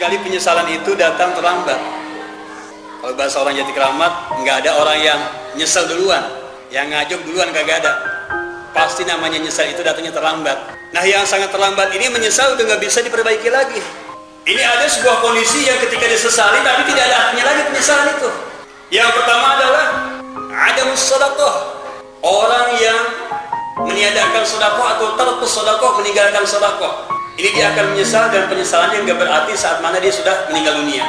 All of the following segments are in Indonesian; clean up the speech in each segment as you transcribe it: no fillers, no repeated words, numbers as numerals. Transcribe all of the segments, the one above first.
seringkali penyesalan itu datang terlambat. Kalau bahasa orang Jati Keramat, nggak ada orang yang nyesel duluan, yang ngajuk duluan kagak ada. Pasti namanya nyesal itu datangnya terlambat. Nah, yang sangat terlambat ini menyesal udah nggak bisa diperbaiki lagi. Ini ada sebuah kondisi yang ketika disesali tapi tidak ada artinya lagi penyesalan itu. Yang pertama adalah adamus shadaqah. Orang yang meniadakan sedekah atau tarkus sedekah, meninggalkan sedekah. Ini dia akan menyesal, dan penyesalannya nggak berarti saat mana dia sudah meninggal dunia.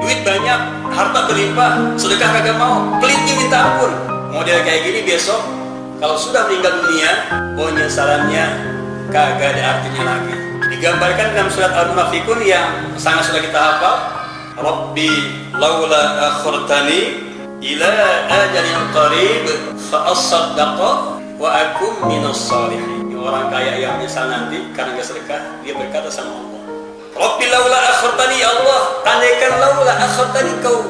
Duit banyak, harta berlimpah, sedekah kagak mau, pelitnya minta ampun. Model kayak gini besok kalau sudah meninggal dunia, penyesalannya kagak ada artinya lagi. Digambarkan dalam surat Al-Munafiqun yang sangat sudah kita hafal. Rabbi laula akhartani ila ajalin qarib fa asaddaqa wa akum minas shalihin. Orang kaya yang menyesal nanti karena gak sedekah, dia berkata sama Allah, Rabbi laula akhartani, ya Allah, andaikan laula akhartani, kau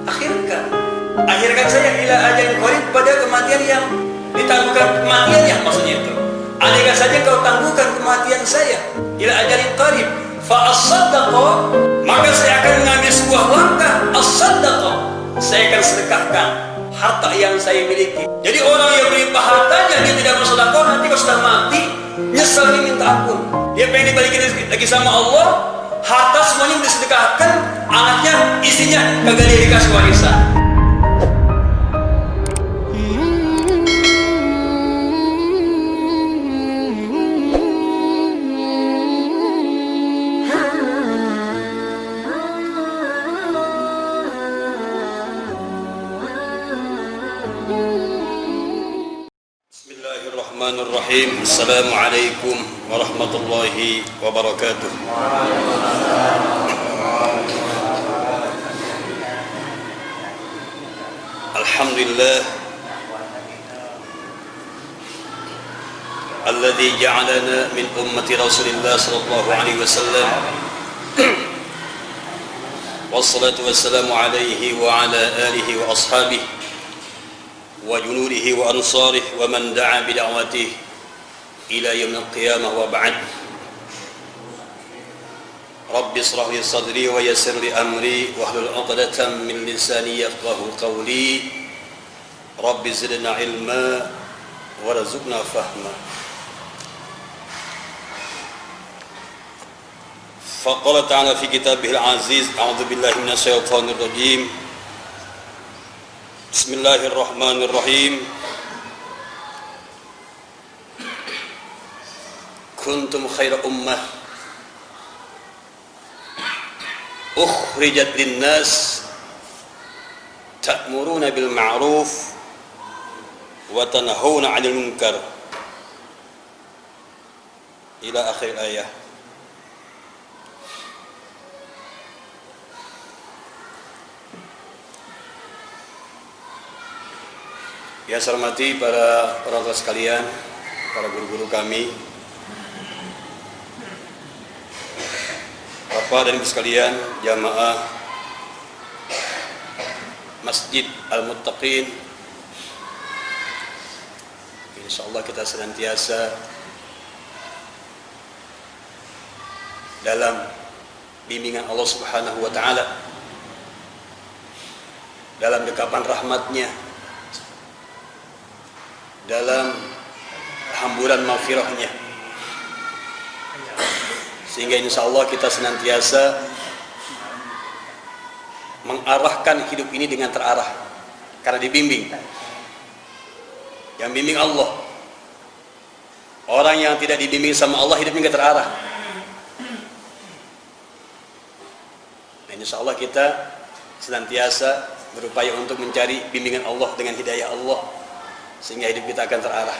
akhirkan saya ila ajalin qarib, pada kematian yang ditangguhkan kematiannya, maksudnya itu. Andaikan saja kau tangguhkan kematian saya ila ajalin qarib fa asaddaqa, maka saya akan mengambil sebuah langkah as-saddaqa, saya akan sedekahkan harta yang saya miliki. Jadi orang yang berlimpah hartanya, dia tidak bersedekah, nanti kalau sudah mati nyesel, dia minta ampun, dia pengen dibalikin lagi sama Allah. Harta semuanya disedekahkan, anaknya, istrinya kagak dia dikasih warisan. Bismillahirrahmanirrahim. Assalamualaikum warahmatullahi wabarakatuh. Alhamdulillah alladzi ja'alana min ummati Rasulillah sallallahu alaihi wasallam. Wassalatu wassalamu alaihi wa ala alihi wa ashabihi wa junudihi wa ansarihi wa man da'a bi da'watihi ila yaumil qiyamah, wa ba'd. Rabbi ishrah li sadri wa yassir li amri wahlul 'uqdatam min lisani yafqahu qawli. Rabbi zidna ilma warzuqna fahma. Faqala ta'ala fi kitabihil aziz, a'udzu billahi minasy syaithanir rajim. Bismillahirrahmanirrahim. Kuntum khaira ummah ukhrijat linnas ta'muruna bil ma'ruf wa tanhauna 'anil munkar, ila akhir ayat. Ya, saya hormati para orang tua sekalian, para guru-guru kami, Bapak dan Ibu sekalian, jamaah Masjid Al-Muttaqin. Insyaallah kita senantiasa dalam bimbingan Allah Subhanahu wa taala, dalam dekapan rahmatnya, dalam hamburan maghfirahnya, sehingga insyaallah kita senantiasa mengarahkan hidup ini dengan terarah karena dibimbing. Yang bimbing Allah. Orang yang tidak dibimbing sama Allah, hidupnya nggak terarah. Nah, insyaallah kita senantiasa berupaya untuk mencari bimbingan Allah dengan hidayah Allah, sehingga hidup kita akan terarah.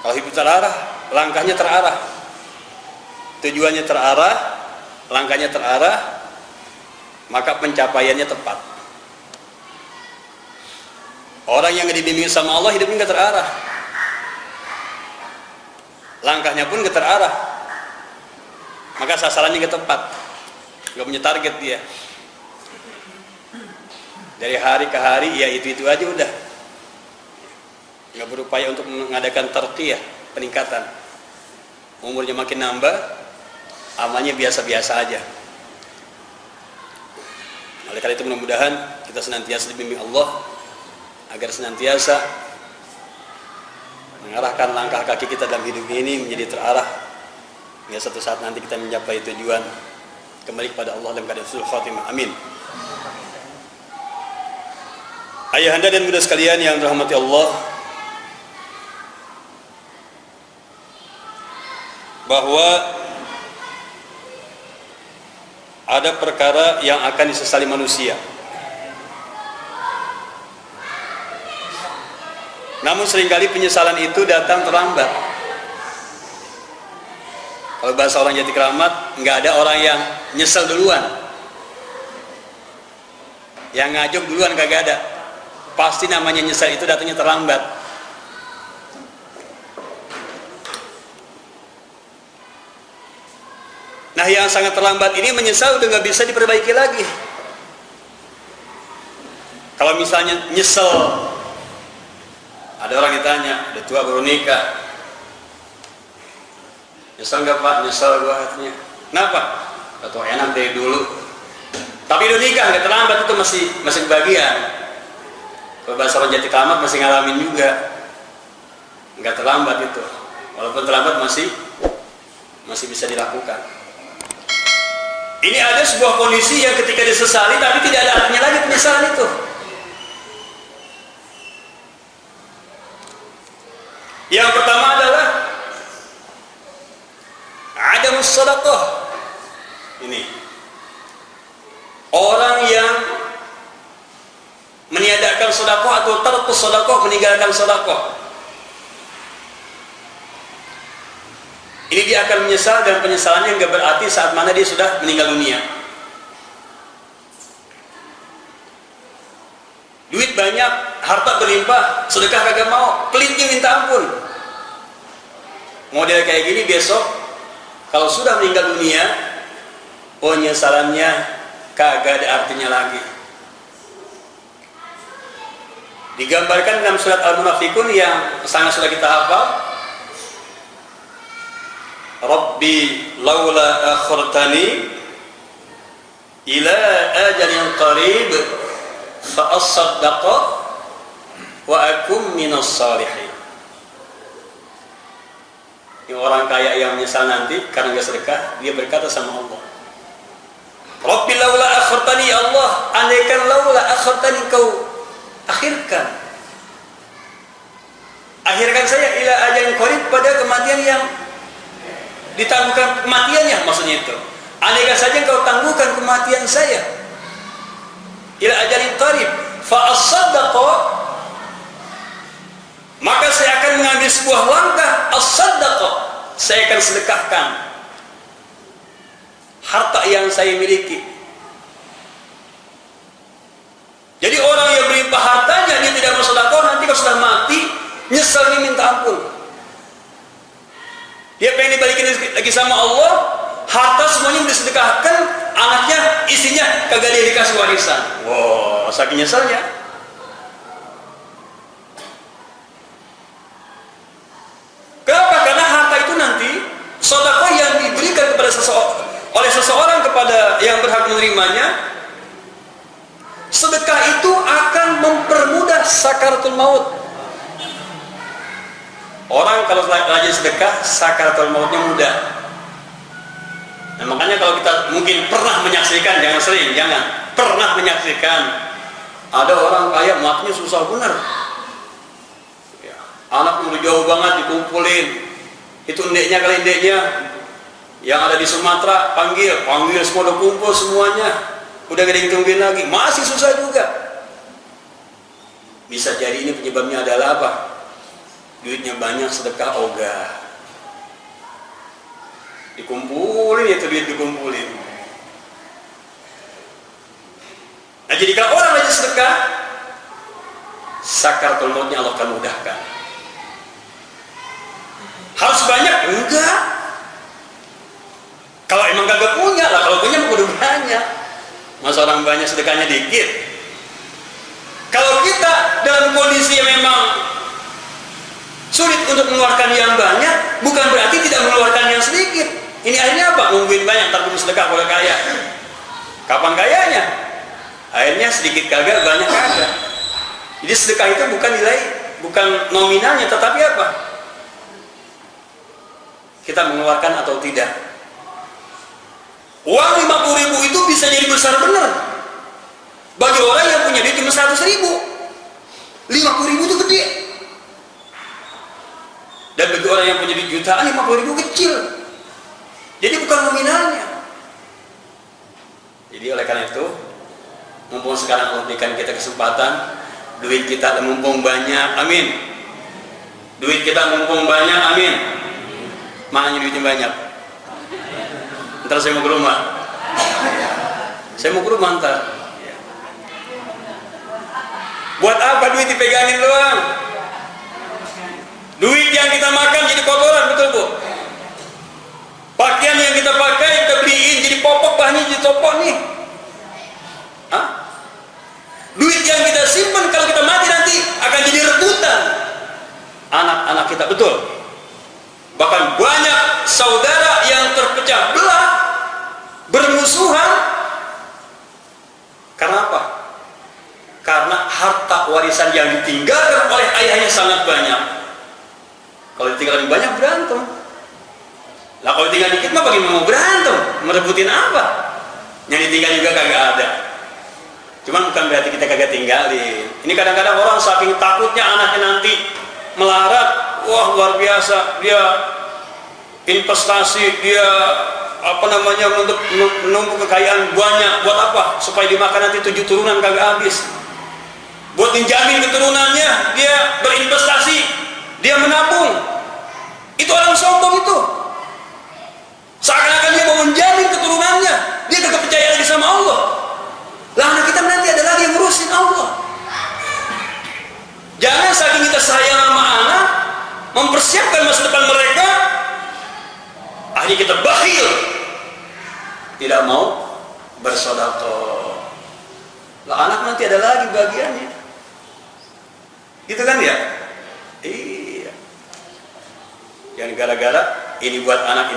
Kalau hidup terarah, langkahnya terarah, tujuannya terarah, langkahnya terarah, maka pencapaiannya tepat. Orang yang dibimbing sama Allah, hidupnya nggak terarah, langkahnya pun nggak terarah, maka sasarannya nggak tepat, nggak punya target dia. Dari hari ke hari ya itu aja udah, nggak berupaya untuk mengadakan tarqiyah, peningkatan. Umurnya makin nambah, amalnya biasa-biasa aja. Oleh karena itu mudah-mudahan kita senantiasa dibimbing Allah agar senantiasa mengarahkan langkah kaki kita dalam hidup ini menjadi terarah hingga suatu saat nanti kita mencapai tujuan kembali kepada Allah dalam keadaan husnul khatimah. Amin. Ayahanda dan bunda sekalian yang dirahmati Allah, bahwa ada perkara yang akan disesali manusia. Namun seringkali penyesalan itu datang terlambat. Kalau bahasa orang Jati Keramat, nggak ada orang yang nyesel duluan. Yang ngajuk duluan kagak ada. Pasti namanya nyesel itu datangnya terlambat. Nah, yang sangat terlambat ini menyesal udah nggak bisa diperbaiki lagi. Kalau misalnya nyesel, ada orang ditanya, udah tua baru nikah, nyesel nggak Pak? Nyesel gua katanya. Kenapa? Atau enak dari dulu. Tapi udah nikah nggak terlambat, itu masih kebagian. Kalau bahasa orang Jati Keramat masih ngalamin juga, nggak terlambat itu. Walaupun terlambat masih bisa dilakukan. Ini ada sebuah kondisi yang ketika disesali tapi tidak ada artinya lagi penyesalan itu. Yang pertama adalah adamus shadaqah. Ini orang yang meniadakan sedekah atau tarkus sedekah, meninggalkan sedekah. Ini dia akan menyesal, dan penyesalannya nggak berarti saat mana dia sudah meninggal dunia. Duit banyak, harta berlimpah, sedekah kagak mau, kelinting minta ampun. Model kayak gini besok kalau sudah meninggal dunia, penyesalannya kagak ada artinya lagi. Digambarkan dalam surat Al-Munafiqun yang sangat sudah kita hafal. Rabbi laula akhartani ila ajalin qarib fa asaddaqa wa akum minas salihin. Ini orang kaya yang menyesal nanti karena gak sedekah, dia berkata sama Allah, Rabbi laula akhartani, ya Allah, andaikan laula akhartani, kau akhirkan saya ila ajalin qarib, pada kematian yang ditangguhkan kematiannya, maksudnya itu. Andaikan saja engkau tangguhkan kematian saya ila ajalin qarib fa as-saddaqa, maka saya akan mengambil sebuah langkah as-saddaqa, saya akan sedekahkan harta yang saya miliki. Jadi orang yang berlimpah hartanya dia tidak bersedekah, nanti kalau sudah mati nyesel, minta ampun. Dia pengen dibalikin lagi sama Allah, harta semuanya disedekahkan, anaknya, istrinya kagak dia dikasih warisan. Wow, saking nyeselnya. Kenapa? Karena harta itu nanti sedekah yang diberikan kepada oleh seseorang kepada yang berhak menerimanya, sedekah itu akan mempermudah sakaratul maut. Orang kalau rajin sedekah, sakaratul mautnya mudah. Nah, makanya kalau kita mungkin pernah menyaksikan, jangan sering, jangan pernah menyaksikan ada orang kaya matinya susah benar. Ya, anak udah jauh banget dikumpulin, itu ndeknya kali ndeknya yang ada di Sumatera panggil semua, udah kumpul semuanya, udah gak ditungguin lagi, masih susah juga. Bisa jadi ini penyebabnya adalah apa? Duitnya banyak, sedekah ogah. Dikumpulin, itu duit dikumpulin. Nah, jadi kalau orang rajin sedekah, sakaratul mautnya Allah akan mudahkan. Harus banyak? Enggak. Kalau emang kagak punya lah, kalau punya udah banyak. Masa orang banyak sedekahnya dikit? Kalau kita dalam kondisi yang memang sulit untuk mengeluarkan yang banyak, bukan berarti tidak mengeluarkan yang sedikit. Ini akhirnya apa? Nungguin banyak ntar kudu sedekah kalau kaya. Kapan kayanya? Akhirnya sedikit kagak, banyak kagak. Jadi sedekah itu bukan nilai, bukan nominalnya, tetapi apa? Kita mengeluarkan atau tidak. Uang 50.000 itu bisa jadi besar benar bagi orang yang punya duit cuma 100.000. 50.000 itu gede. Dan bagi orang yang punya duit jutaan, 50.000 kecil. Jadi bukan nominalnya. Jadi oleh karena itu, mumpung sekarang Allah berikan kita kesempatan, duit kita mumpung banyak, amin. Duit kita mumpung banyak, amin. Mana duitnya banyak? Ntar saya mau ke rumah. Saya mau ke rumah ntar. Buat apa duit dipegangin doang? Duit yang kita makan jadi kotoran, betul bu? Pakaian yang kita pakai, kita beliin jadi popok, bahannya jadi copok nih. Hah? Duit yang kita simpan kalau kita mati nanti akan jadi rebutan anak-anak kita, betul? Bahkan banyak saudara yang terpecah belah, bermusuhan. Karena apa? Karena harta warisan yang ditinggalkan oleh ayahnya sangat banyak. Kalau ditinggalkan banyak, berantem. Lah kalau tinggal dikit mah bagaimana mau berantem? Merebutin apa? Yang ditinggal juga kagak ada. Cuman bukan berarti kita kagak tinggalin. Ini kadang-kadang orang saking takutnya anaknya nanti melarat, wah luar biasa, dia investasi, dia untuk menumpuk kekayaan banyak. Buat apa? Supaya dimakan nanti 7 turunan kagak habis. Buat menjamin keturunannya, dia berinvestasi, dia menabung. Itu orang sombong itu. Seakan-akan dia mau menjamin keturunannya, dia kagak percaya lagi sama Allah. Lah anak kita nanti ada lagi yang ngurusin Allah. Jangan saking kita sayang sama anak, mempersiapkan masa depan mereka, akhirnya kita bakhil, tidak mau bersedekah. Lah anak nanti ada lagi bagiannya, gitu kan ya? Iya. Yang gara-gara ini buat anak,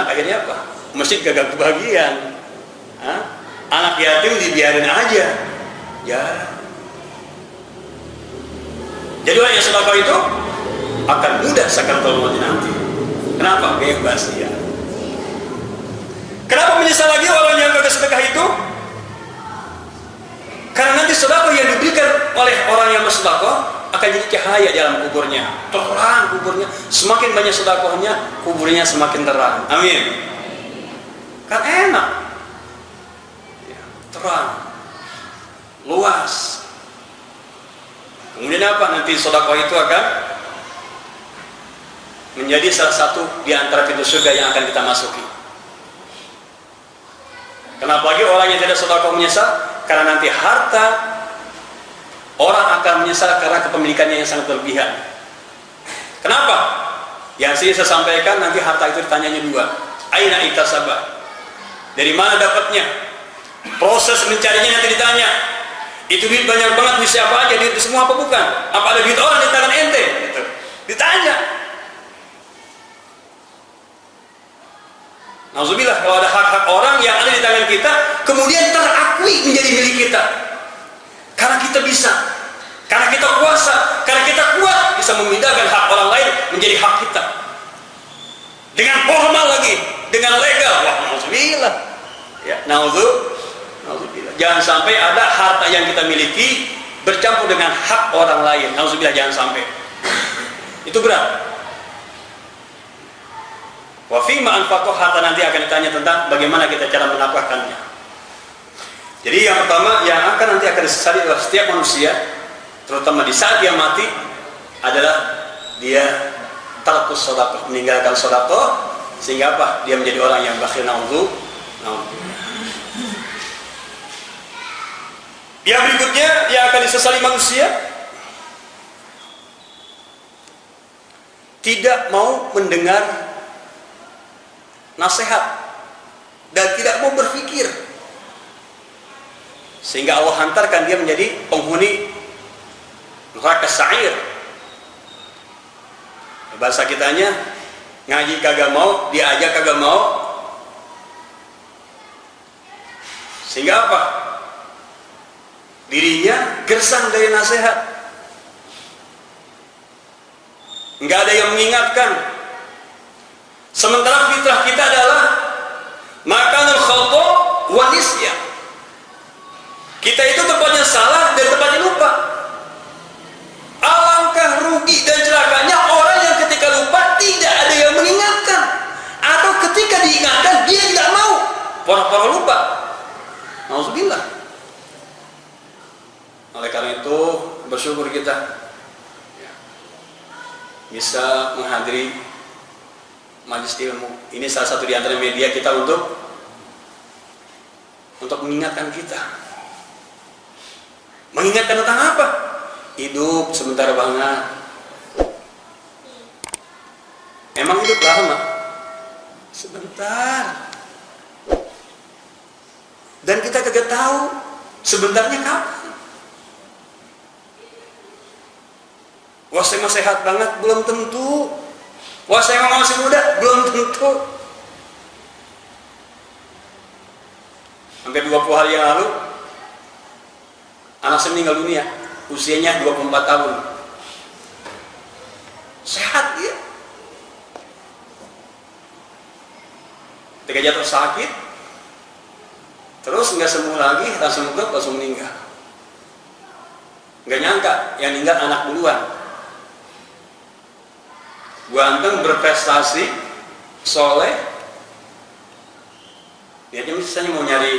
akhirnya apa? Masjid gagal kebagian. Hah? Anak yatim dibiarin aja. Ya. Jadi orang yang sedekah itu akan mudah sakaratul maut nanti. Kenapa? Bebas dia. Kenapa menyesal lagi orang yang kagak sedekah itu? Karena nanti sedekah yang diberikan oleh orang yang bersedekah akan jadi cahaya dalam kuburnya, terang kuburnya. Semakin banyak sedekahnya, kuburnya semakin terang. Amin. Kan enak, ya, terang, luas. Kemudian apa? Nanti sedekah itu akan menjadi salah satu di antara pintu surga yang akan kita masuki. Kenapa lagi orang yang tidak sedekah menyesal? Karena nanti harta orang akan menyesal karena kepemilikannya yang sangat berlebihan. Kenapa? Yang saya sampaikan, nanti harta itu ditanyanya 2. Aina iktasaba? Dari mana dapatnya? Proses mencarinya nanti ditanya. Itu duit banyak banget, duit siapa aja? Duit semua apa bukan? Apa ada duit orang di tangan ente? Gitu. Ditanya. Nauzubillah, kalau ada hak-hak orang yang ada di tangan kita kemudian terakui menjadi milik kita. Karena kita bisa, karena kita kuasa, karena kita kuat bisa memindahkan hak orang lain menjadi hak kita dengan formal lagi, dengan legal. Wah, nauzubillah. Ya, nauzubillah. Jangan sampai ada harta yang kita miliki bercampur dengan hak orang lain. Nauzubillah, jangan sampai. Itu berat. Wa fi ma anfaqah, harta nanti akan ditanya tentang bagaimana kita cara menafkahkannya. Jadi yang pertama yang nanti akan disesali oleh setiap manusia, terutama di saat dia mati, adalah dia tarkus sedekah, meninggalkan sedekah, sehingga apa? Dia menjadi orang yang bakhil. Yang berikutnya yang akan disesali manusia, tidak mau mendengar nasihat dan tidak mau berpikir, sehingga Allah hantarkan dia menjadi penghuni neraka sa'ir. Bahasa kitanya, ngaji kagak mau, diajak kagak mau, Sehingga apa? Dirinya gersang dari nasihat. Nggak ada yang mengingatkan. Sementara fitrah kita adalah makanul khata wa nisyan. Kita itu tempatnya salah dan tempatnya lupa. Alangkah rugi dan celakanya orang yang ketika lupa tidak ada yang mengingatkan, atau ketika diingatkan dia tidak mau, pura-pura lupa. Nauzubillah. Oleh karena itu bersyukur kita bisa menghadiri majelis ilmu. Ini salah satu di antara media kita untuk mengingatkan kita. Mengingatkan tentang apa? Hidup sebentar banget. Emang hidup lama? Sebentar. Dan kita kagak tahu sebentarnya kapan. Wah, saya mah sehat banget, belum tentu. Wah, saya mah masih muda, belum tentu. Hampir 20 hari yang lalu anak saya meninggal dunia, usianya 24 tahun. Sehat dia. Ketika jatuh sakit, terus nggak sembuh lagi, langsung meninggal. Nggak nyangka yang meninggal anak duluan. Ganteng, berprestasi, soleh. Dia misalnya mau nyari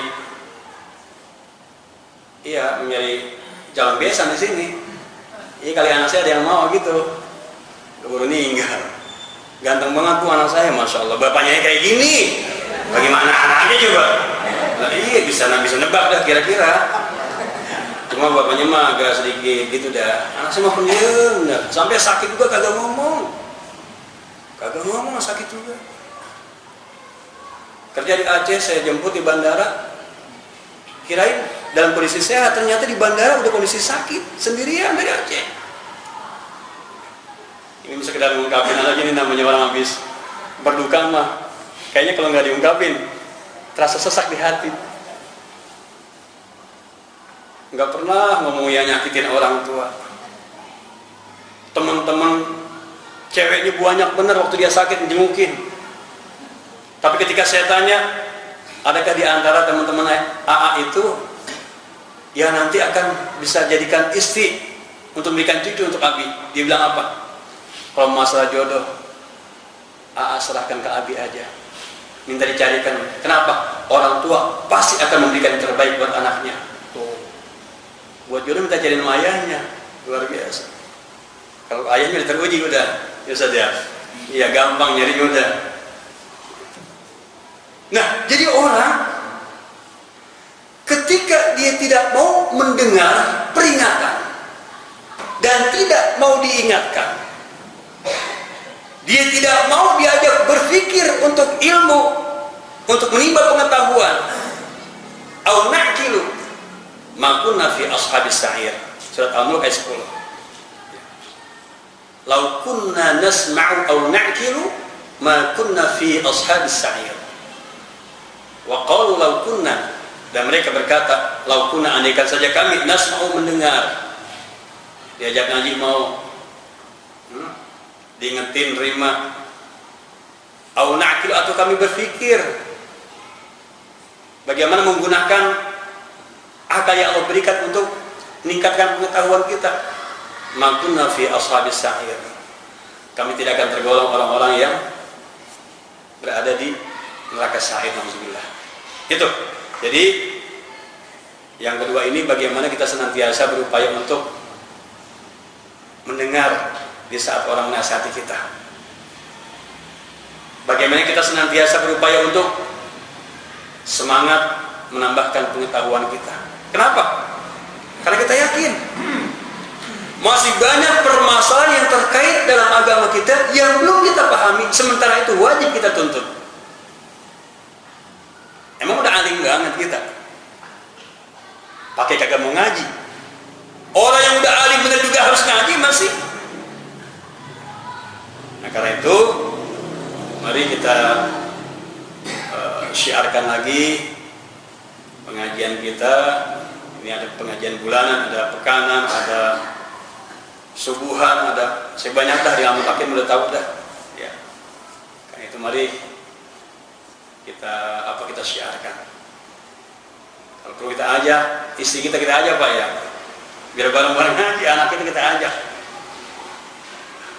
jalan besan di sini. Iya, kali anak saya ada yang mau gitu. Keburu meninggal. Ganteng banget tuh anak saya, masya Allah. Bapaknya kayak gini. Bagaimana anaknya coba? Nah, iya bisa nebak dah kira-kira. Cuma bapaknya mah agak sedikit gitu dah. Anak saya mah pendiam, sampai sakit juga kagak ngomong. Sakit juga. Kerja di Aceh, saya jemput di bandara. Kirain dalam kondisi sehat, ternyata di bandara udah kondisi sakit, sendirian dari Aceh. Ini bisa sekedar mengungkapin aja, ini namanya orang habis berduka mah. Kayaknya kalau nggak diungkapin, terasa sesak di hati. Nggak pernah ngomong yang nyakitin orang tua. Teman-teman ceweknya banyak bener waktu dia sakit jengukin. Tapi ketika saya tanya, adakah di antara teman-teman AA itu yang nanti akan bisa jadikan istri untuk memberikan cucu untuk Abi? Dia bilang apa? Kalau masalah jodoh, AA serahkan ke Abi aja. Minta dicarikan. Kenapa? Orang tua pasti akan memberikan yang terbaik buat anaknya. Tuh. Buat jodoh minta cariin sama ayahnya. Luar biasa. Kalau ayahnya udah teruji udah, ya saja. Iya, gampang nyari udah. Nah, jadi orang ketika dia tidak mau mendengar peringatan dan tidak mau diingatkan, dia tidak mau diajak berpikir untuk ilmu, untuk menimba pengetahuan, au na'kilu ma kunna fi ashabis sa'ir. Surat Al-Mulk ayat 10. Lau kunna nasma'u au na'kilu ma kunna fi ashabis sa'ir. Wa qalu lau kunna, dan mereka berkata, lau kunna, andaikan saja kami nasma'u, mendengar, diajak ngaji mau, diingetin terima, au na'kil, atau kami berpikir bagaimana menggunakan akal yang Allah berikan untuk meningkatkan pengetahuan kita, ma kunna fi ashabis sa'ir, kami tidak akan tergolong orang-orang yang berada di neraka sa'ir. Alhamdulillah. Itu. Jadi yang kedua ini, bagaimana kita senantiasa berupaya untuk mendengar di saat orang menasihati kita. Bagaimana kita senantiasa berupaya untuk semangat menambahkan pengetahuan kita. Kenapa? Karena kita yakin masih banyak permasalahan yang terkait dalam agama kita yang belum kita pahami, sementara itu wajib kita tuntut. Emang udah alim banget kita, pakai kagak mau ngaji. Orang yang udah alim bener juga harus ngaji masih. Nah, karena itu mari kita syiarkan lagi pengajian kita. Ini ada pengajian bulanan, ada pekanan, ada subuhan, ada sebanyak dah di Amal Hakim udah tahu dah. Ya. Karena itu mari kita syiarkan. Kalau perlu kita ajak istri kita ajak Pak ya. Biar bareng-bareng ngaji, anak kita ajak.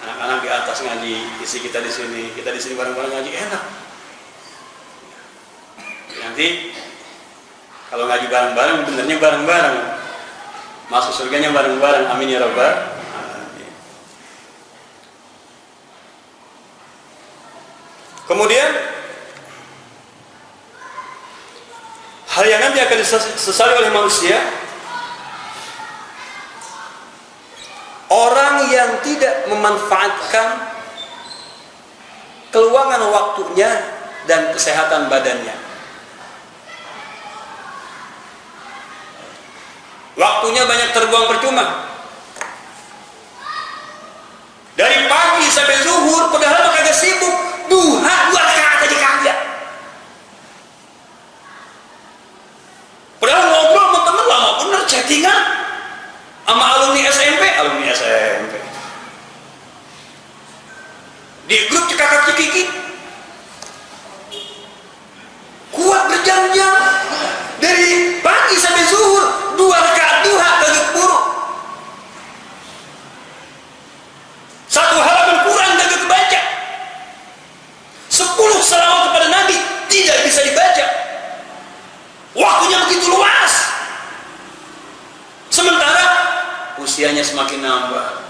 Anak-anak di atas ngaji, istri kita di sini, kita di sini bareng-bareng ngaji enak. Nanti kalau ngaji bareng-bareng, benernya bareng-bareng. Masuk surganya bareng-bareng. Amin ya rabbal alamin. Kemudian hal yang nanti akan disesali oleh manusia, orang yang tidak memanfaatkan keluangan waktunya dan kesehatan badannya. Waktunya banyak terbuang percuma. Dari pagi sampai zuhur, padahal kagak sibuk, duha 2 rakaat aja kagak. Padahal ngobrol sama temen lama bener, chattingan sama alumni SMP. Di grup cekakak cekiki. Kuat berjam-jam. Dari pagi sampai zuhur, 2 rakaat duha kagak buruk. 1 halaman Quran kagak kebaca. 10 salawat kepada Nabi tidak bisa dibaca. Waktunya begitu luas. Sementara usianya semakin nambah.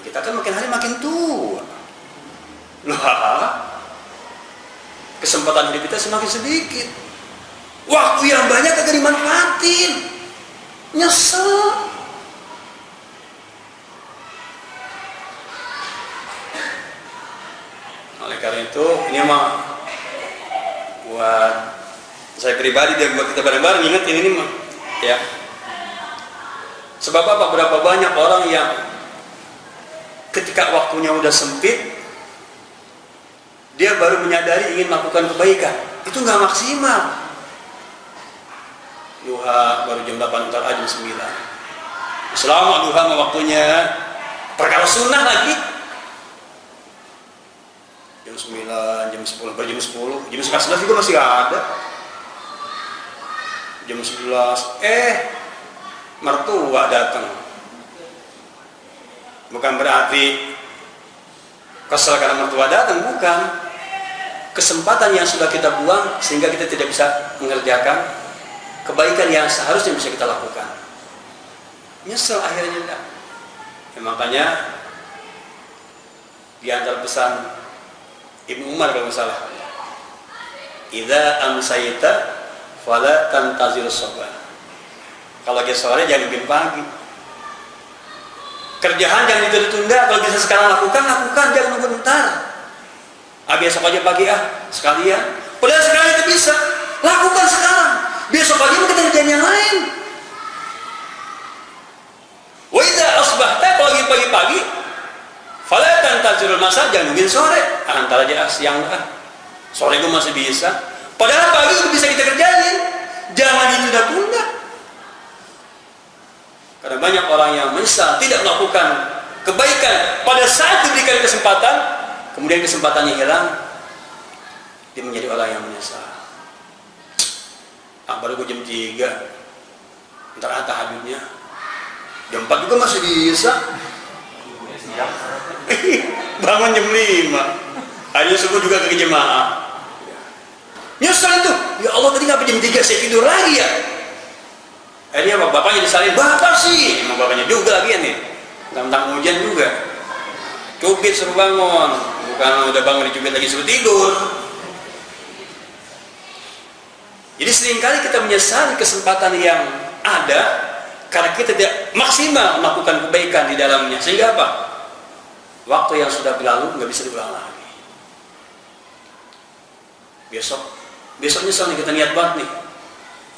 Kita kan makin hari makin tua. Lah, kesempatan hidup kita semakin sedikit. Waktu yang banyak kagak dimanfaatin. Nyesel. Oleh karena itu, ini mah buat saya pribadi dan buat kita bareng-bareng ingetin ini mah, ya. Sebab apa? Berapa banyak orang yang ketika waktunya udah sempit, dia baru menyadari ingin melakukan kebaikan. Itu nggak maksimal. Duha baru jam 8, ntar jam 9. Selama duha waktunya perkara sunnah lagi. Jam 9, jam 10, jam 10, jam 11 juga masih ada. Jam 11, mertua datang. Bukan berarti kesel karena mertua datang, bukan. Kesempatan yang sudah kita buang sehingga kita tidak bisa mengerjakan kebaikan yang seharusnya bisa kita lakukan. Nyesel akhirnya. Ya, makanya di antara pesan Ibnu Umar kalau salah, idza amsayta fala tantazirus sabah. Kalau lagi sore jangan nungguin pagi. Kerjaan jangan ditunda, kalau bisa sekarang lakukan, jangan nunggu ntar. Besok aja pagi sekalian. Padahal sekarang itu bisa, lakukan sekarang. Besok pagi kita kerjaan yang lain. Wa idza asbahta, kalau lagi pagi-pagi, fala tantazirul masa, jangan nungguin sore. Antar aja siang sore gue masih bisa. Padahal pagi itu bisa kita kerjain. Jangan ditunda-tunda. Karena banyak orang yang menyesal tidak melakukan kebaikan pada saat diberikan kesempatan, kemudian kesempatannya hilang, dia menjadi orang yang menyesal. Baru gue jam 3, ntar tahajudnya jam 4 juga masih bisa. Bangun jam 5, akhirnya subuh juga ke jemaah. Nyesal itu, ya Allah tadi ngapa jam 3 saya tidur lagi ya. Akhirnya bapaknya disalin, bapak sih, emang bapaknya juga lagi ya nih, tentang hujan juga, cubit suruh bangun, bukan udah bangun dicubit lagi suruh tidur. Jadi seringkali kita menyesali kesempatan yang ada karena kita tidak maksimal melakukan kebaikan di dalamnya, sehingga apa? Waktu yang sudah berlalu nggak bisa diulang lagi. Besok nyesel nih, kita niat banget nih,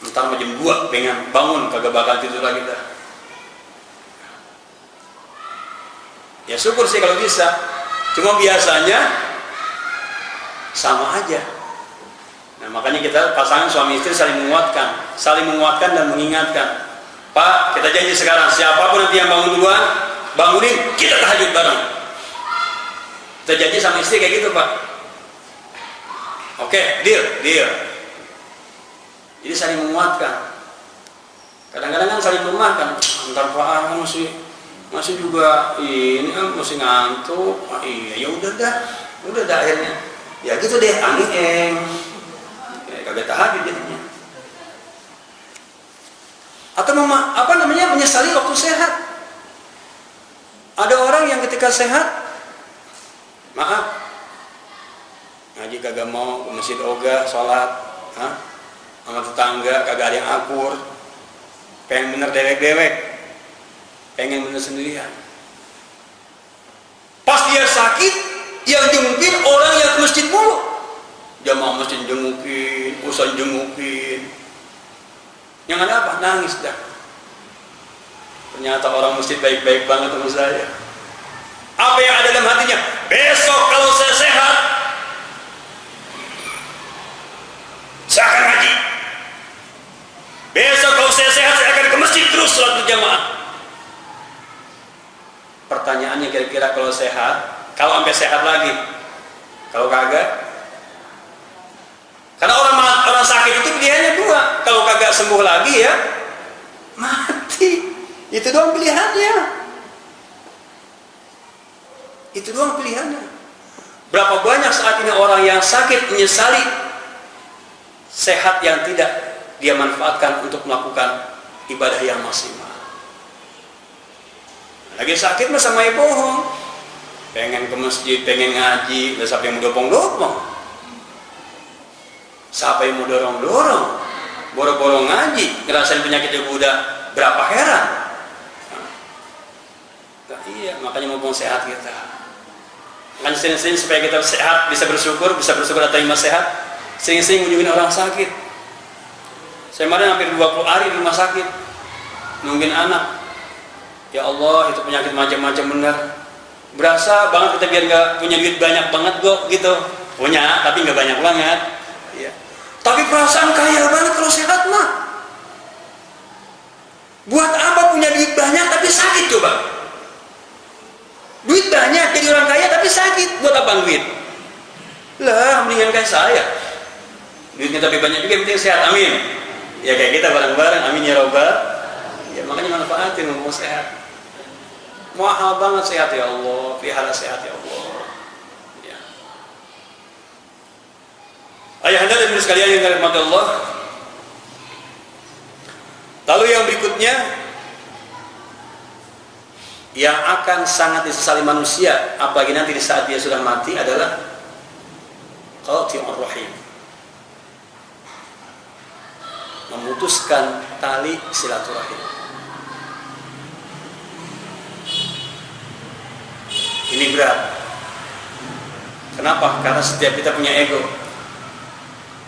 ntar jam 2 pengen bangun, kagak bakal tidur lagi dah. Ya syukur sih kalau bisa, cuma biasanya sama aja. Nah makanya kita pasangan suami istri saling menguatkan dan mengingatkan. Pak, kita janji sekarang, siapapun nanti yang bangun duluan, bangunin, kita tahajud bareng. Kita janji sama istri kayak gitu, Pak. Oke, deal. Jadi saling menguatkan. Kadang-kadang kan saling melemahkan. Antar Pak masih juga ini kan masih ngantuk. Iya, ya udah dah akhirnya. Ya gitu deh, angin. Kagak tahajud jadinya. Atau menyesali waktu sehat. Ada orang yang ketika sehat, maaf, ngaji kagak mau, ke masjid ogah, sholat, sama tetangga kagak ada yang akur, pengen bener dewek, pengen bener sendirian. Pas dia sakit, yang jengukin orang yang ke masjid mulu. Jamaah masjid jengukin, usaha jengukin. Yang ada apa? Nangis dah. Ternyata orang masjid baik-baik banget sama saya. Apa yang ada dalam hatinya? Besok kalau saya sehat, saya akan ngaji. Besok kalau saya sehat, saya akan ke masjid terus sholat berjamaah. Pertanyaannya kira-kira kalau sehat, kalau sampai sehat lagi, kalau kagak? Karena orang sakit itu pilihannya dua. Kalau kagak sembuh lagi ya mati. Itu doang pilihannya. Berapa banyak saat ini orang yang sakit menyesali sehat yang tidak dia manfaatkan untuk melakukan ibadah yang maksimal. Lagi sakit mah sama bohong. Pengen ke masjid, pengen ngaji, siapa yang mau dopong-dopong? Siapa yang mau dorong-dorong? Boro-boro ngaji, ngerasain penyakitnya udah berapa heran. Iya, makanya mumpung sehat kita. Kan sering-sering supaya kita sehat, bisa bersyukur atau iman sehat. Sering-sering mengunjungi orang sakit. Saya kemarin hampir 20 hari di rumah sakit, nungguin anak. Ya Allah, itu penyakit macam-macam benar. Berasa banget kita biar nggak punya duit banyak banget kok gitu. Punya, tapi nggak banyak banget. Ya. Tapi perasaan kaya banget kalau sehat mah. Buat apa punya duit banyak tapi sakit coba? Duit banyak jadi orang kaya tapi sakit. Buat apa duit? Lah, mendingan kayak saya. Duitnya tapi banyak juga, yang penting sehat. Amin. Ya kayak kita bareng-bareng. Amin ya robbal. Ya makanya manfaatin ngomong sehat. Mahal banget sehat ya Allah. Pelihara sehat ya Allah. Ayahanda dan ibu sekalian yang dirahmati Allah. Lalu yang berikutnya yang akan sangat disesali manusia apalagi nanti di saat dia sudah mati adalah qati'ur rahim, memutuskan tali silaturahim. Ini berat. Kenapa? Karena setiap kita punya ego.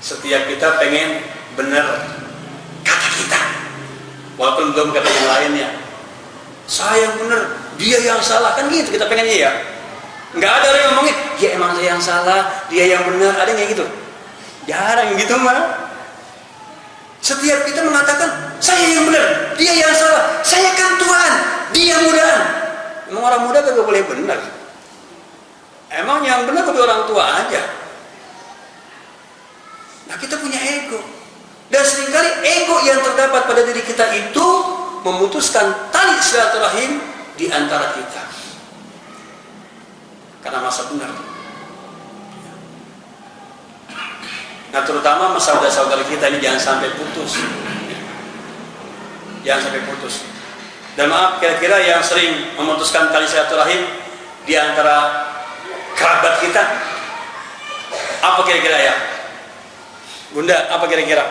Setiap kita pengen benar kata kita, walaupun belum kata yang lainnya. Saya yang benar, dia yang salah, kan gitu kita pengennya ya. Nggak ada orang yang ngomongin, ya emang saya yang salah, dia yang benar. Ada yang gitu? Jarang gitu mah. Setiap kita mengatakan saya yang benar, dia yang salah. Saya kan Tuhan, dia mudahan. Emang orang muda gak boleh benar. Emang yang benar tapi orang tua aja. Nah kita punya ego. Dan seringkali ego yang terdapat pada diri kita itu memutuskan tali silaturahim di antara kita. Karena masa benar. Nah terutama saudara-saudara kita ini jangan sampai putus. Jangan sampai putus. Dan maaf, kira-kira yang sering memutuskan tali silaturahim di antara kerabat kita, apa kira-kira ya? Bunda, apa kira-kira?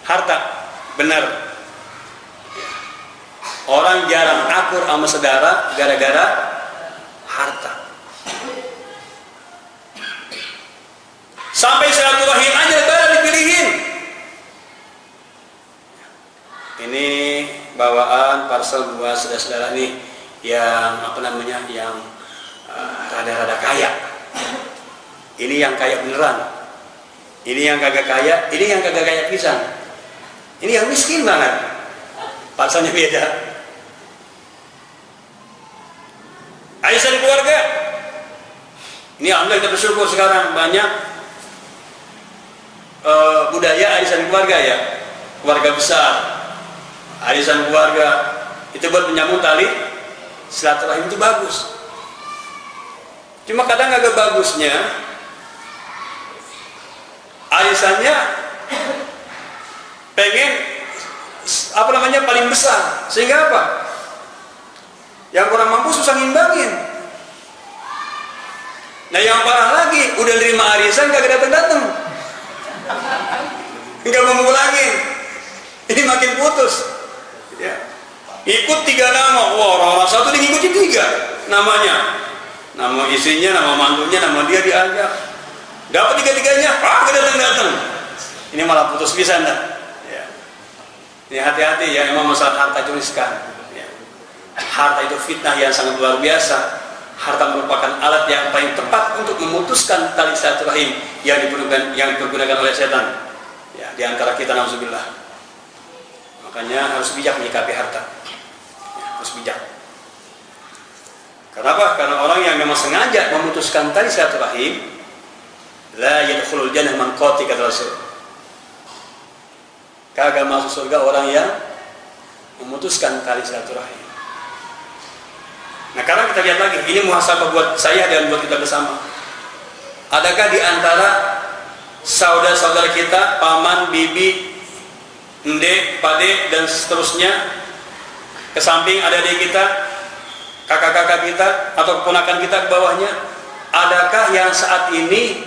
Harta, benar. Orang jarang akur sama saudara gara-gara harta. Sampai silaturahim aja baru dipilihin. Ini bawaan parcel buat saudara-saudara nih yang yang rada-rada kaya. Ini yang kaya beneran. Ini yang kagak kaya, ini yang kagak kaya pisan. Ini yang miskin banget. Pasalnya beda. Arisan keluarga. Ini alhamdulillah kita bersyukur sekarang banyak budaya arisan keluarga ya. Keluarga besar. Arisan keluarga itu buat menyambung tali silaturahim itu bagus. Cuma kadang agak bagusnya arisannya pengen paling besar, sehingga apa? Yang kurang mampu susah ngimbangin. Nah yang parah lagi, udah nerima arisan kagak datang-datang, nggak mau pulangin. Ini makin putus. Ya. Ikut 3 nama, wah orang satu diikuti 3 namanya, nama istrinya, nama mantunya, nama dia diajak, dapat 3-3-nya, nggak datang-datang. Ini malah putus pisan dah. Ya. Ini hati-hati ya, emang masalah harta tuliskan. Ya. Harta itu fitnah yang sangat luar biasa. Harta merupakan alat yang paling tepat untuk memutuskan tali silaturahim yang dipergunakan oleh setan. Ya, di antara kita nauzubillah. Makanya harus bijak menyikapi harta. Ya, harus bijak. Kenapa? Karena orang yang memang sengaja memutuskan tali silaturahim, la yadkhulul jannah man qati kata Rasul. Kagak masuk surga orang yang memutuskan tali silaturahim. Nah, sekarang kita lihat lagi, ini muhasabah buat saya dan buat kita bersama. Adakah di antara saudara-saudara kita, paman, bibi, ndek, pade, dan seterusnya, ke samping adik-adik kita, kakak-kakak kita, atau keponakan kita ke bawahnya, adakah yang saat ini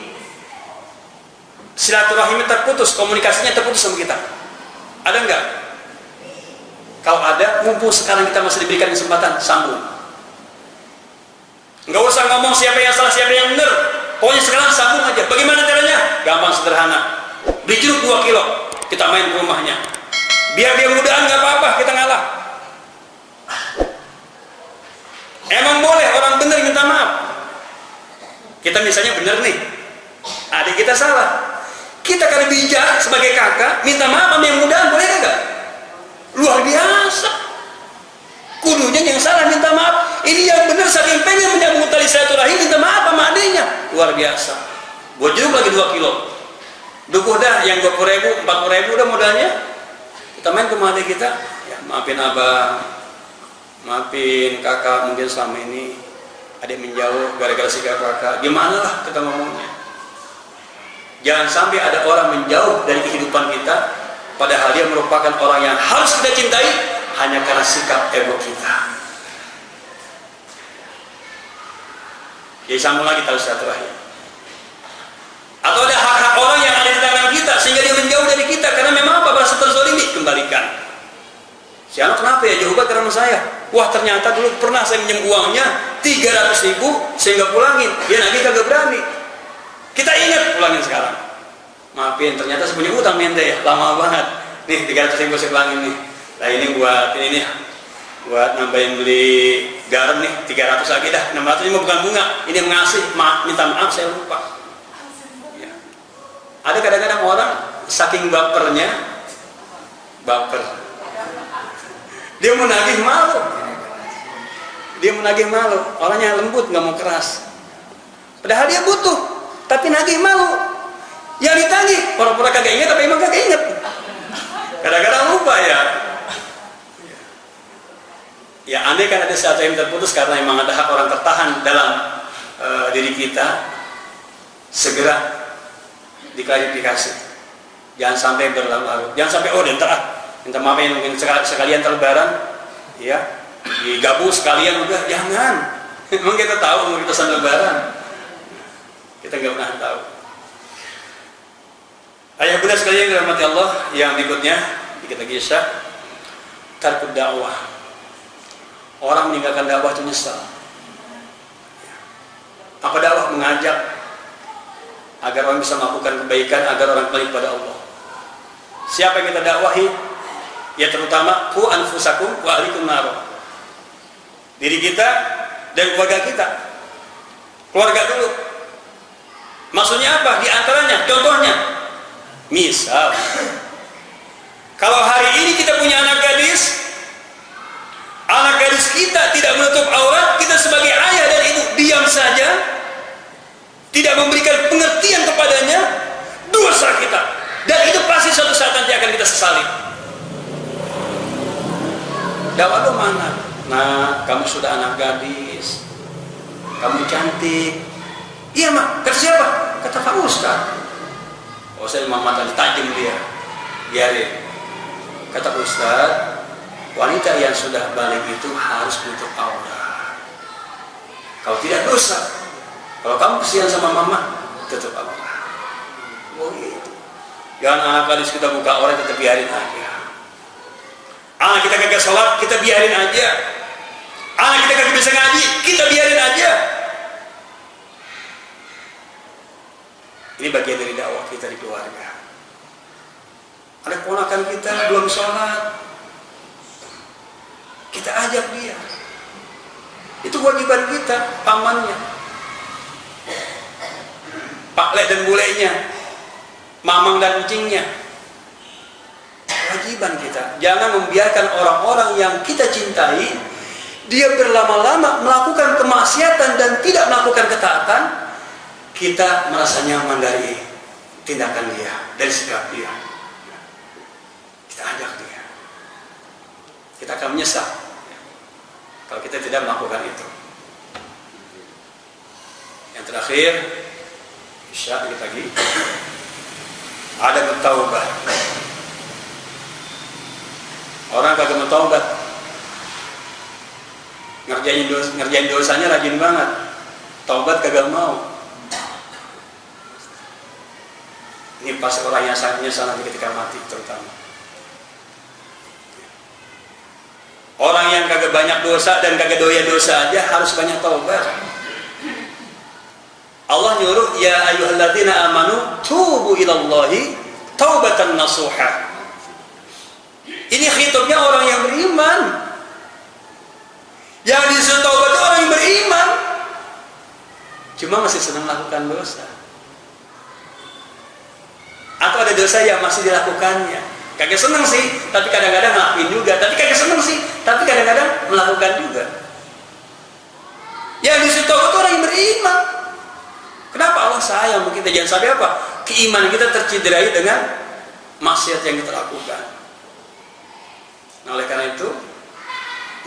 silaturahimnya terputus, komunikasinya terputus sama kita? Ada enggak? Kalau ada, mumpung sekarang kita masih diberikan kesempatan, sambung. Enggak usah ngomong siapa yang salah, siapa yang benar. Pokoknya sekarang sambung aja. Bagaimana caranya? Gampang, sederhana. Beli jeruk 2 kilo, kita main ke rumahnya. Biar dia mudahan nggak apa-apa, kita ngalah. Emang boleh orang benar minta maaf. Kita misalnya benar nih, adik kita salah. Kita karena bijak sebagai kakak, minta maaf sama yang mudahan, boleh nggak? Luar biasa. Kudunya yang salah minta maaf. Ini yang benar saking pengen menyambung tali silaturahim minta maaf sama adiknya. Luar biasa. Buat jeruk lagi 2 kilo. Dukuh dah yang 20.000, 40.000 udah modalnya. Kita main ke rumah adik kita. Ya, maafin abang, maafin kakak, mungkin selama ini adik menjauh gara-gara sikap kakak. Gimana lah kita ngomongnya. Jangan sampai ada orang menjauh dari kehidupan kita, padahal dia merupakan orang yang harus kita cintai hanya karena sikap ego kita. Jadi sambung lagi tali silaturahim. Atau ada hak-hak orang yang ada di tangan kita sehingga dia menjauh dari kita karena memang apa? Merasa terzalimi, kembalikan. Si anak kenapa ya jauh banget karena saya? Wah ternyata dulu pernah saya minjem uangnya 300.000 sehingga pulangin. Dia lagi kagak berani. Kita ingat pulangin sekarang. Maafin, ternyata saya punya utang mente ya, lama banget. Nih 300.000 saya pulangin nih. Nah ini buat ini nih, buat nambahin beli garam nih 300 lagi dah. 600 ini bukan bunga, ini mengasih. Minta maaf saya lupa. Ya. Ada kadang-kadang orang saking bapernya, baper. Dia menagih malu. Dia menagih malu. Orangnya lembut, nggak mau keras. Padahal dia butuh, tapi nagih malu. Yang ditagih, pura-pura kagak ingat, tapi emang kagak ingat. Kadang-kadang lupa ya. Ya, andai kan ada sesuatu yang terputus karena memang ada hak orang tertahan dalam diri kita, segera diklarifikasi. Jangan sampai berlarut-larut. Jangan sampai minta maaf ya, mungkin sekalian terlebaran, ya digabung sekalian udah, jangan. Memang kita tahu mau kita sambil lebaran, kita nggak pernah tahu. Ayah bunda sekalian yang dirahmati Allah, yang berikutnya kita kisah tarkud dakwah. Orang meninggalkan dakwah itu nyesal. Apa dakwah? Mengajak agar orang bisa melakukan kebaikan, agar orang kembali kepada Allah. Siapa yang kita dakwahi? Ya terutama ku anfusakum wa ahlikum nar. Diri kita dan keluarga kita. Keluarga dulu. Maksudnya apa? Di antaranya, contohnya Misal, kalau hari ini kita punya anak gadis kita tidak menutup aurat, kita sebagai ayah dan ibu diam saja, tidak memberikan pengertian kepadanya, dosa kita. Dan itu pasti suatu saat nanti akan kita sesali. Dakwah lu mana? Nah, kamu sudah anak gadis, kamu cantik. Iya mak, kata siapa? Kata Pak Ustaz. Oh, saya mata tajam dia. Biarin. Kata Ustaz, wanita yang sudah balik itu harus menutup aurat. Kalau tidak dosa. Kalau kamu kesian sama mama, tutup aurat. Oh gitu. Jangan anak gadis kita buka aurat, kita biarin aja. Anak kita kagak sholat, kita biarin aja. Anak kita kagak bisa ngaji, kita biarin aja. Ini bagian dari dakwah kita di keluarga. Ada keponakan kita belum sholat, kita ajak dia. Itu kewajiban kita, pamannya, pak lek dan bulenya, mamang dan kucingnya. Kewajiban kita. Jangan membiarkan orang-orang yang kita cintai dia berlama-lama melakukan kemaksiatan dan tidak melakukan ketaatan. Kita merasa nyaman dari tindakan dia, dari sikap dia. Kita ajak dia. Kita akan menyesal kalau kita tidak melakukan itu. Yang terakhir, Isya dikit lagi, ada bertaubat. Orang kagak bertaubat, ngerjain dosanya rajin banget, taubat kagak mau. Ini pas orang yang sangat menyesal nanti ketika mati terutama. Orang yang kagak banyak dosa dan kagak doyan dosa aja harus banyak taubat. Allah nyuruh, ya ayyuhalladzina amanu tubu ilallahi taubatan nasuha. Ini khitabnya orang yang beriman. Yang disuruh taubat itu orang yang beriman. Cuma masih senang melakukan dosa. Atau ada dosa yang masih dilakukannya. Kagak senang sih, tapi kadang-kadang ngelakuin juga. Tapi kagak senang sih, tapi kadang-kadang melakukan juga. Yang disuruh taubat itu orang yang beriman. Kenapa Allah sayang kita? Jangan sampai apa? Keimanan kita tercederai dengan maksiat yang kita lakukan. Nah, oleh karena itu,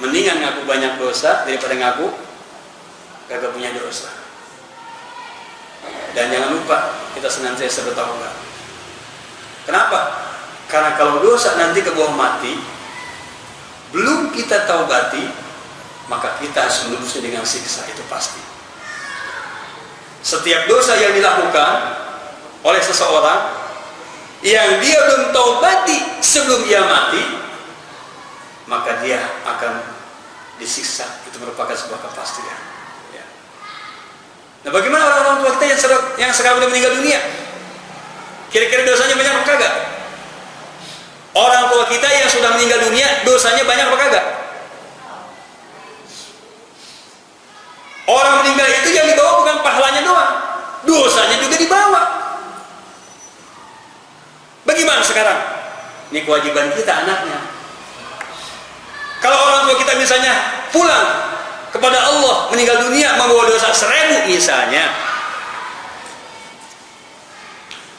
mendingan ngaku banyak dosa daripada ngaku kagak punya dosa. Dan jangan lupa kita senantiasa bertaubat. Kenapa? Karena kalau dosa nanti ke bawah mati, belum kita taubati, maka kita harus menebusnya dengan siksa, itu pasti. Setiap dosa yang dilakukan oleh seseorang yang dia belum taubati sebelum ia mati, maka dia akan disiksa. Itu merupakan sebuah kepastian. Ya. Nah, bagaimana orang-orang tua kita yang sekarang sudah meninggal dunia? Kira-kira dosanya banyak apa kagak? Orang tua kita yang sudah meninggal dunia dosanya banyak apa kagak? Orang meninggal itu yang dibawa bukan pahalanya doang, dosanya juga dibawa. Bagaimana sekarang? Ini kewajiban kita anaknya. Kalau orang tua kita misalnya pulang kepada Allah meninggal dunia membawa dosa 1000 misalnya,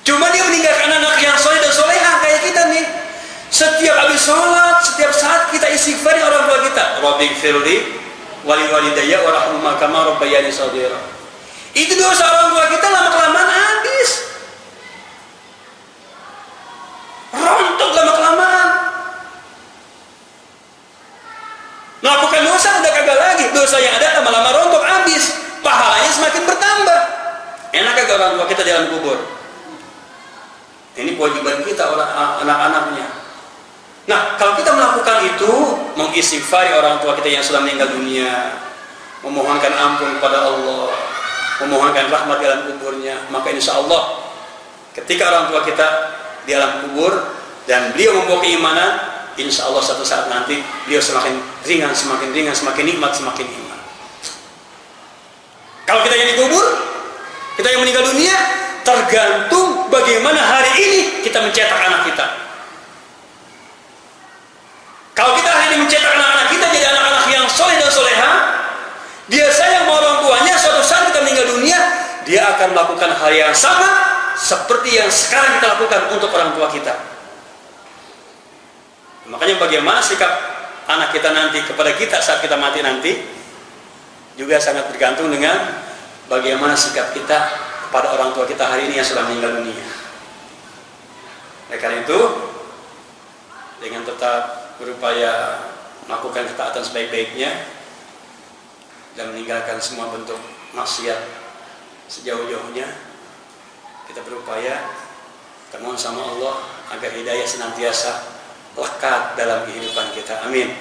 cuma dia meninggalkan anak yang soleh dan solehah kayak kita nih. Setiap habis sholat, setiap saat kita istighfari orang tua kita. Rabbighfirli wali walidayya warhamhuma kama rabbayani shaghira. Itu dosa orang tua kita lama kelamaan habis. Rontok lama kelamaan. Melakukan dosa udah kagak lagi. Dosa yang ada lama-lama rontok habis. Pahalanya semakin bertambah. Enak kagak orang tua kita di dalam kubur? Ini kewajiban kita orang anak-anaknya. Nah, kalau kita melakukan itu, mengistighfari orang tua kita yang sudah meninggal dunia, memohonkan ampun kepada Allah, memohonkan rahmat di dalam kuburnya, maka insya Allah ketika orang tua kita di alam kubur dan beliau membawa keimanan, insya Allah satu saat nanti beliau semakin ringan, semakin nikmat, semakin iman. Kalau kita yang dikubur, kita yang meninggal dunia, tergantung bagaimana hari ini kita mencetak anak kita. Kalau kita hari ini mencetak anak-anak kita jadi anak-anak yang soleh dan soleha, dia sayang sama orang tuanya, suatu saat kita meninggal dunia, dia akan melakukan hal yang sama seperti yang sekarang kita lakukan untuk orang tua kita. Makanya bagaimana sikap anak kita nanti kepada kita saat kita mati nanti juga sangat bergantung dengan bagaimana sikap kita kepada orang tua kita hari ini yang sudah meninggal dunia. Oleh karena itu, dengan tetap berupaya melakukan ketaatan sebaik-baiknya dan meninggalkan semua bentuk maksiat sejauh-jauhnya, kita berupaya mohon sama Allah agar hidayah senantiasa lekat dalam kehidupan kita. Amin.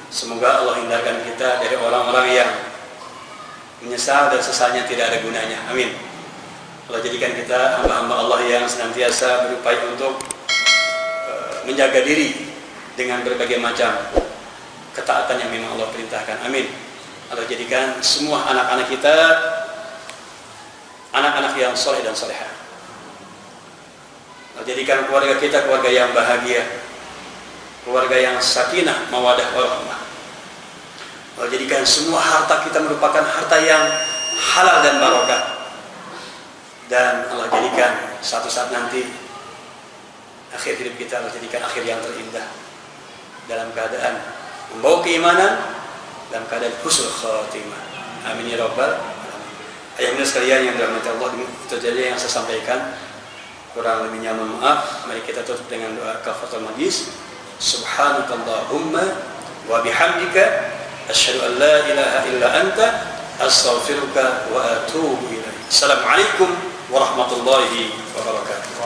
Semoga Allah hindarkan kita dari orang-orang yang menyesal dan sesalnya tidak ada gunanya. Amin. Allah jadikan kita hamba-hamba Allah yang senantiasa berupaya untuk menjaga diri dengan berbagai macam ketaatan yang memang Allah perintahkan. Amin. Allah jadikan semua anak-anak kita anak-anak yang soleh dan soleha. Allah jadikan keluarga kita keluarga yang bahagia, keluarga yang sakinah, mawadah, warahmah. Allah jadikan semua harta kita merupakan harta yang halal dan barokah. Dan Allah jadikan satu saat nanti akhir hidup kita Allah jadikan akhir yang terindah dalam keadaan membawa keimanan, dalam keadaan husnul khatimah. Amin ya rabbal alamin. Ayahnya sekalian yang dirahmati Allah, itu saja yang saya sampaikan. Kurang lebihnya mohon maaf. Mari kita tutup dengan doa kafaratul majlis. Subhanakallahumma wa bihamdika asyhadu an la ilaha illa anta astaghfiruka wa atubu ilaik. Assalamualaikum warahmatullahi wabarakatuh.